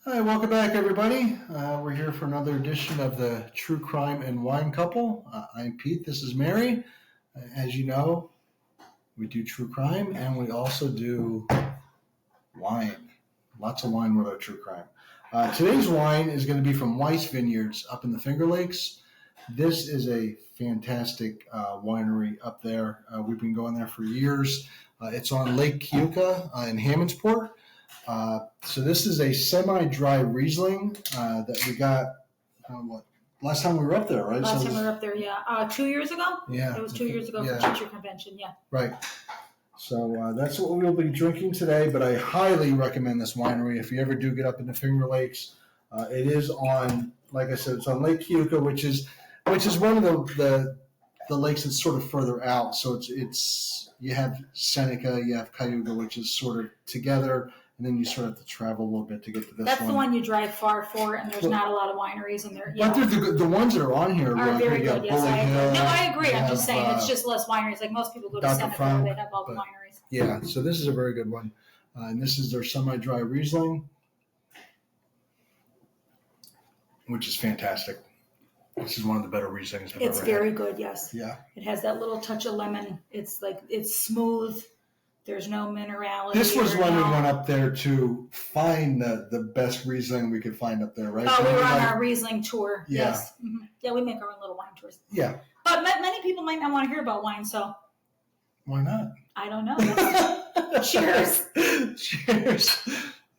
Hi, welcome back, everybody. We're here for another edition of the True Crime and Wine Couple. I'm Pete. This is Mary. As you know, we do true crime and we also do wine. Lots of wine with our true crime. Today's wine is going to be from Weiss Vineyards up in the Finger Lakes. This is a fantastic winery up there. We've been going there for years. It's on Lake Keuka in Hammondsport. So this is a semi-dry Riesling that we got, last time we were up there, right? Last time we were up there, yeah. 2 years ago? Yeah. It was 2 years ago for teacher convention, yeah. Right. So that's what we'll be drinking today, but I highly recommend this winery if you ever do get up in the Finger Lakes. It is on, like I said, it's on Lake Keuka, which is one of the lakes that's sort of further out. So it's you have Seneca, you have Cayuga, which is sort of together. And then you sort of have to travel a little bit to get to this one. That's the one you drive far for, and there's not a lot of wineries in there. But the ones that are on here are very good. Yes, I agree. No, I agree. I'm just saying it's just less wineries. Like most people go to Seneca, where they have all the wineries. Yeah, so this is a very good one. And this is their semi-dry Riesling, which is fantastic. This is one of the better Rieslings I've ever had. It's very good, yes. Yeah. It has that little touch of lemon. It's smooth. There's no minerality. This was when we went up there to find the best Riesling we could find up there, right? Oh, we were on our Riesling tour. Yeah. Yes. Mm-hmm. Yeah, we make our own little wine tours. Yeah. But many people might not want to hear about wine, so. Why not? I don't know. Cheers. Cheers.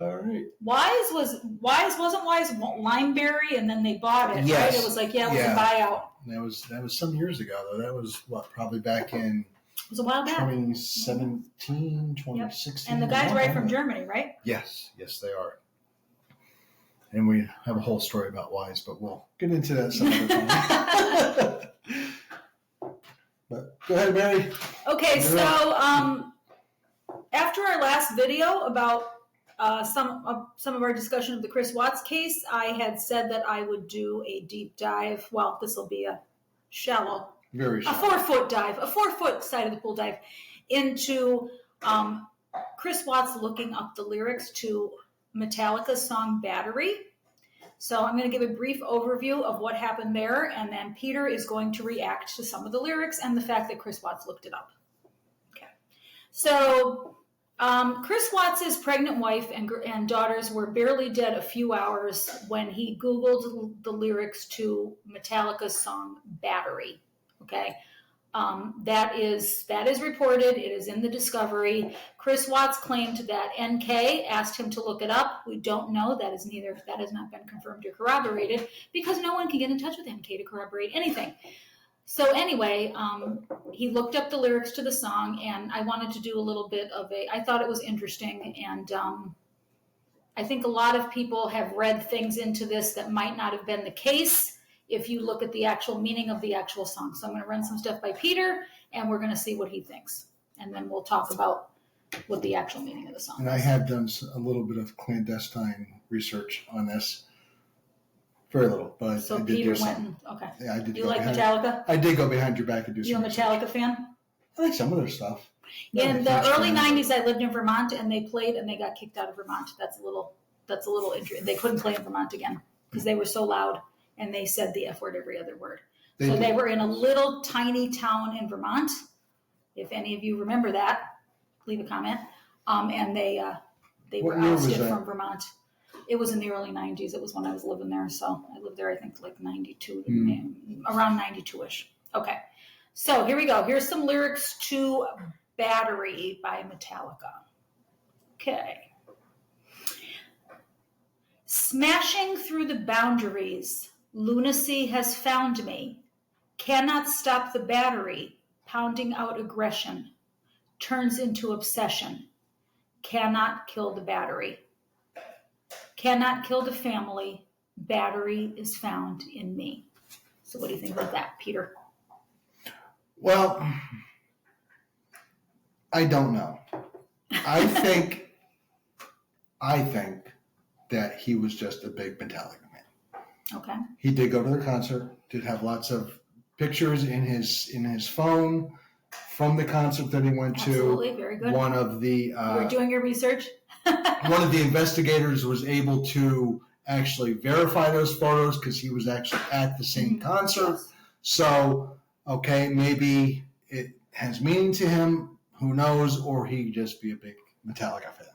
All right. Wasn't Wise Limeberry, and then they bought it, yes. right? It was like, it was a buyout. That was some years ago, though. That was, probably back in... It was a while back. 2017, 2016. Yep. And the guys are right from Germany, right? Yes, they are. And we have a whole story about Wise, but we'll get into that some other time. But go ahead, Mary. Okay, so after our last video about some of our discussion of the Chris Watts case, I had said that I would do a deep dive. Well, this will be a shallow. Very shallow. A 4-foot dive, a 4-foot side of the pool dive into Chris Watts looking up the lyrics to Metallica's song Battery. So I'm going to give a brief overview of what happened there, and then Peter is going to react to some of the lyrics and the fact that Chris Watts looked it up. Okay. So Chris Watts' pregnant wife and daughters were barely dead a few hours when he Googled the lyrics to Metallica's song Battery. Okay, that is reported. It is in the discovery. Chris Watts claimed that NK asked him to look it up. We don't know. That has not been confirmed or corroborated because no one can get in touch with NK to corroborate anything. So anyway, he looked up the lyrics to the song, and I wanted to do a little bit of I thought it was interesting, and I think a lot of people have read things into this that might not have been the case if you look at the actual meaning of the actual song. So I'm going to run some stuff by Peter, and we're going to see what he thinks. And then we'll talk about what the actual meaning of the song is. And I have done a little bit of clandestine research on this. Very little, but so I did Peter do went okay. Yeah, I did. You like Metallica? I did go behind your back and do some You a Metallica research. fan? I like some of their stuff. In the early 90s, I lived in Vermont, and they played, and they got kicked out of Vermont. That's a little interesting. They couldn't play in Vermont again because they were so loud. And they said the F word every other word. They were in a little tiny town in Vermont. If any of you remember that, leave a comment. And they were ousted from Vermont. It was in the early 90s. It was when I was living there. So I lived there, I think, like 92, around 92-ish. Okay. So here we go. Here's some lyrics to Battery by Metallica. Okay. Smashing through the boundaries, lunacy has found me. Cannot stop the battery, pounding out aggression. Turns into obsession. Cannot kill the battery. Cannot kill the family. Battery is found in me. So what do you think about that, Peter? Well, I don't know. I think that he was just a big Metallica man. Okay. He did go to the concert, did have lots of pictures in his phone from the concert that he went to. Absolutely, very good. One of the... you were doing your research? one of the investigators was able to actually verify those photos because he was actually at the same concert. Yes. So, okay, maybe it has meaning to him. Who knows? Or he could just be a big Metallica fan,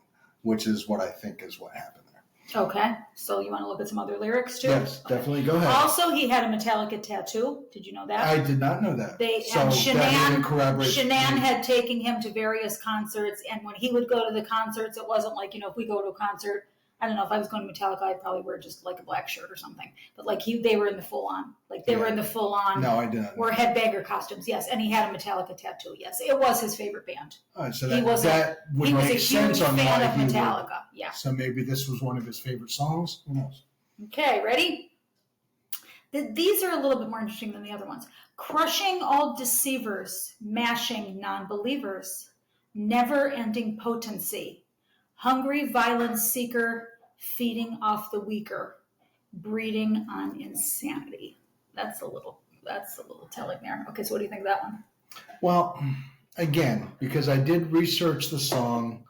which is what I think is what happened there. Okay, so you want to look at some other lyrics too? Yes, definitely. Go ahead. Also, he had a Metallica tattoo. Did you know that? I did not know that. Shanann had taken him to various concerts, and when he would go to the concerts, it wasn't like, if we go to a concert, I don't know, if I was going to Metallica, I'd probably wear just like a black shirt or something. But like they were in the full on. No, I didn't. Or headbanger costumes, yes. And he had a Metallica tattoo, yes. It was his favorite band. All right, so He was a huge fan of Metallica, yeah. So maybe this was one of his favorite songs. Who knows? Okay, ready? These are a little bit more interesting than the other ones. Crushing all deceivers, mashing non-believers, never-ending potency, hungry violence seeker, feeding off the weaker, breeding on insanity. That's a little telling there. Okay, so what do you think of that one? Well, again, because I did research the song,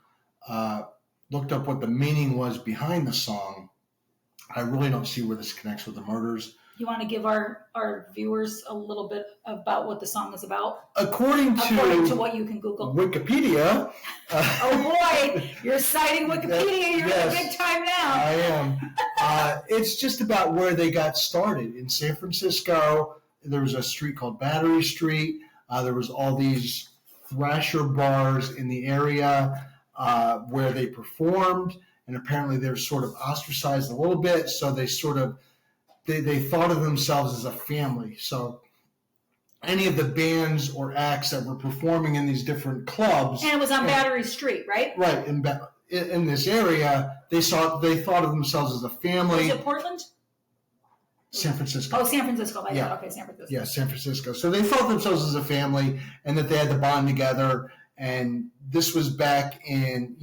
looked up what the meaning was behind the song, I really don't see where this connects with the murders. You want to give our viewers a little bit about what the song is about? According to what you can Google. Wikipedia. Oh boy, you're citing Wikipedia. You're in big time now. I am. It's just about where they got started. In San Francisco, there was a street called Battery Street. There was all these thrasher bars in the area where they performed, and apparently they were sort of ostracized a little bit, so they sort of they thought of themselves as a family. So any of the bands or acts that were performing in these different clubs, and it was on Battery Street, right? Right, in this area, they thought of themselves as a family. Was it Portland? San Francisco. Oh, San Francisco. Yeah. Okay, San Francisco. Yeah, San Francisco. So they thought themselves as a family, and that they had to bond together. And this was back in,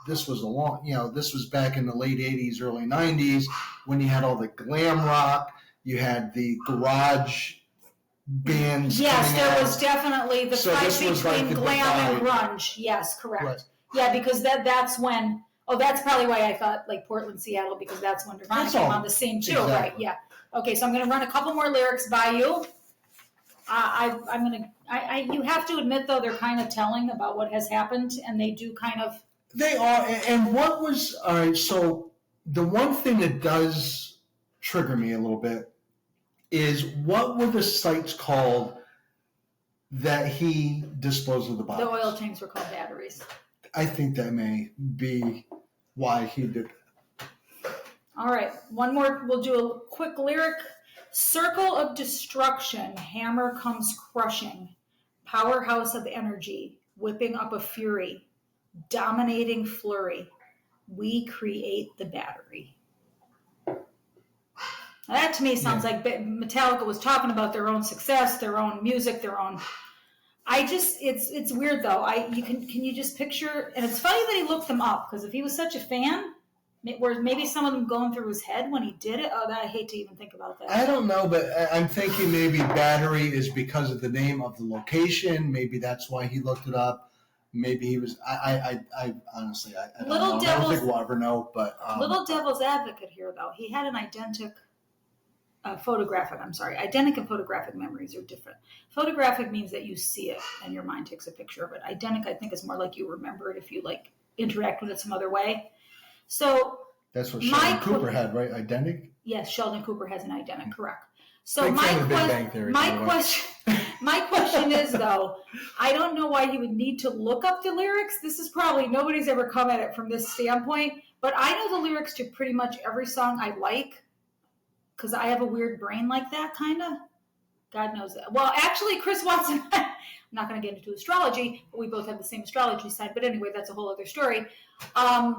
this was back in the late 80s, early 90s, when you had all the glam rock, you had the garage bands. Yes, there was definitely the fight between like glam and grunge. Yes, correct. Right. Yeah, because that's when, that's probably why I thought like Portland, Seattle, because that's when Nirvana came on the scene too, exactly. Right? Yeah. Okay, so I'm going to run a couple more lyrics by you. You have to admit though, they're kind of telling about what has happened, and they do kind of. They are, and what was, all right, so the one thing that does trigger me a little bit is what were the sites called that he disposed of the bodies? The oil tanks were called batteries. I think that may be why he did it. All right, one more. We'll do a quick lyric. Circle of destruction, hammer comes crushing, powerhouse of energy, whipping up a fury, dominating flurry. We create the battery. Now that to me sounds like Metallica was talking about their own success, their own music, their own. It's weird though. Can you just picture? And it's funny that he looked them up, because if he was such a fan, were maybe some of them going through his head when he did it? I hate to even think about that. I don't know, but I'm thinking maybe battery is because of the name of the location. Maybe that's why he looked it up. Maybe he was. I honestly, I don't know. I don't think we'll ever know. But little devil's advocate here, though. He had an identical. Identic and photographic memories are different. Photographic means that you see it and your mind takes a picture of it. Identic, I think, is more like you remember it if you like interact with it some other way. So that's what Sheldon Cooper had, right? Identic? Yes, Sheldon Cooper has an identic, correct. So my question is though, I don't know why you would need to look up the lyrics. This is probably nobody's ever come at it from this standpoint, but I know the lyrics to pretty much every song I like. Because I have a weird brain like that, kind of. God knows that. Well, actually, Chris Watson, I'm not going to get into astrology, but we both have the same astrology side. But anyway, that's a whole other story. I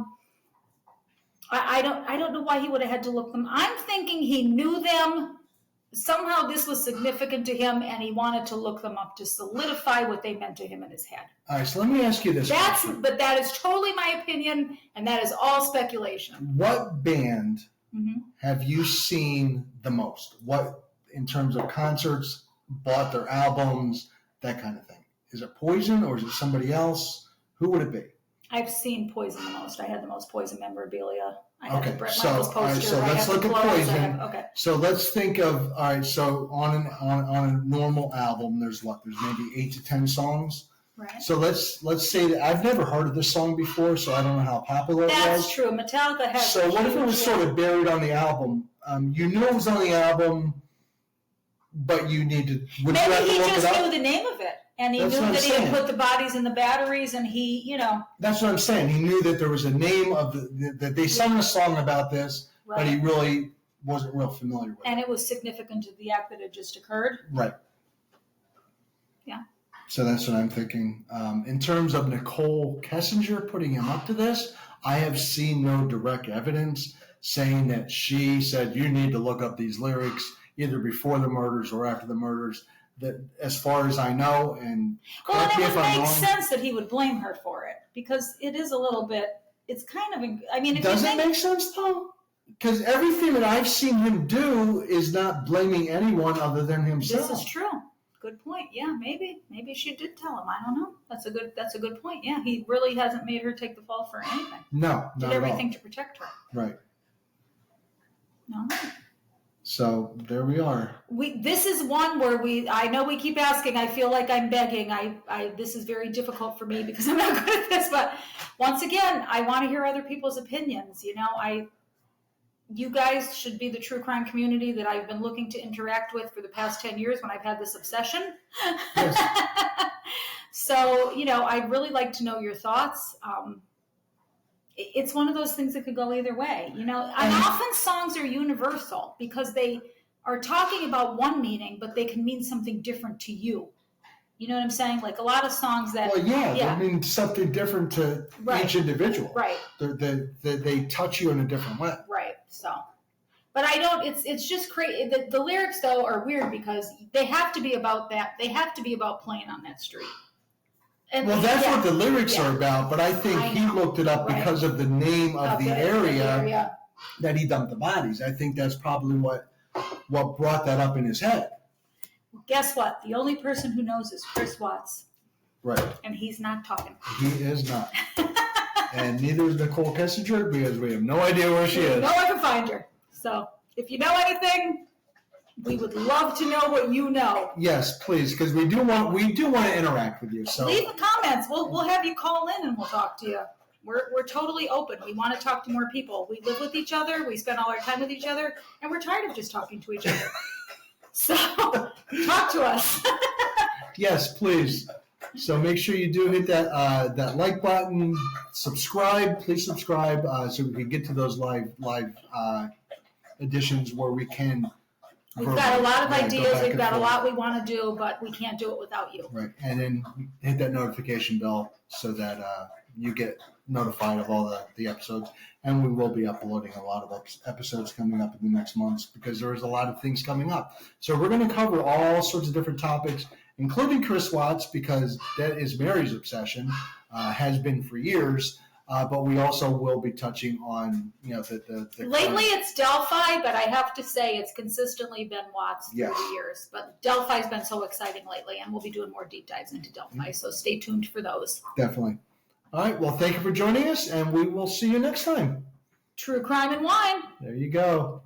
don't know why he would have had to look them. I'm thinking he knew them. Somehow this was significant to him, and he wanted to look them up to solidify what they meant to him in his head. All right, so let me ask you this question. But that is totally my opinion, and that is all speculation. What band have you seen the most? What, in terms of concerts, bought their albums, that kind of thing? Is it Poison or is it somebody else? Who would it be? I've seen Poison the most. I had the most Poison memorabilia. I had Okay, the Bret so, Michaels all right, poster. so I let's have look the at clothes. Poison. Okay. So let's think of, all right, so on a normal album, there's maybe 8 to 10 songs. Right. So let's say that I've never heard of this song before, so I don't know how popular it was. That's true. Metallica has. So what if it was sort of buried on the album? You knew it was on the album, but you need to. Maybe he just knew the name of it, and he knew that he had put the bodies in the batteries, and he, you know. That's what I'm saying. He knew that there was a name of that they sung a song about this, right. But he really wasn't real familiar with it. And it was significant to the act that had just occurred. Right. Yeah. So that's what I'm thinking. In terms of Nicole Kessinger putting him up to this, I have seen no direct evidence saying that she said you need to look up these lyrics either before the murders or after the murders. That, as far as I know, and well, and it would make sense that he would blame her for it because it is a little bit. It's kind of. I mean, if does it make sense though? Because everything that I've seen him do is not blaming anyone other than himself. This is true. Good point. Yeah, maybe she did tell him. I don't know. That's a good point. Yeah, he really hasn't made her take the fall for anything. No, did everything to protect her. Right. No. So there we are. This is one where I know we keep asking. I feel like I'm begging. This is very difficult for me because I'm not good at this. But once again, I want to hear other people's opinions. You know, you guys should be the true crime community that I've been looking to interact with for the past 10 years when I've had this obsession. Yes. So, you know, I'd really like to know your thoughts. It's one of those things that could go either way, you know. And often songs are universal because they are talking about one meaning, but they can mean something different to you. You know what I'm saying? Like a lot of songs that. Well, yeah. They mean something different to each individual. Right. They touch you in a different way. Right. So, but I don't. It's just crazy. The lyrics though are weird because they have to be about that. They have to be about playing on that street. And well, that's what the lyrics are about, but I think he looked it up because of the name of the area that he dumped the bodies. I think that's probably what brought that up in his head. Guess what? The only person who knows is Chris Watts. Right. And he's not talking. He is not. And neither is Nicole Kessinger because we have no idea where she is. No one can find her. So if you know anything, we would love to know what you know. Yes, please, because we do want to interact with you. So leave the comments. We'll have you call in and we'll talk to you. We're totally open. We want to talk to more people. We live with each other. We spend all our time with each other, and we're tired of just talking to each other. So talk to us. Yes, please. So make sure you do hit that like button. Subscribe. Please subscribe so we can get to those live editions where we can. We've got a lot of ideas. We've got a lot we want to do, but we can't do it without you. Right. And then hit that notification bell so that you get notified of all the episodes. And we will be uploading a lot of episodes coming up in the next months because there's a lot of things coming up. So we're going to cover all sorts of different topics, including Chris Watts, because that is Mary's obsession, has been for years. But we also will be touching on, you know, the lately it's Delphi, but I have to say it's consistently been Watts through the years. But Delphi's been so exciting lately, and we'll be doing more deep dives into Delphi. So stay tuned for those. Definitely. All right. Well, thank you for joining us, and we will see you next time. True Crime and Wine. There you go.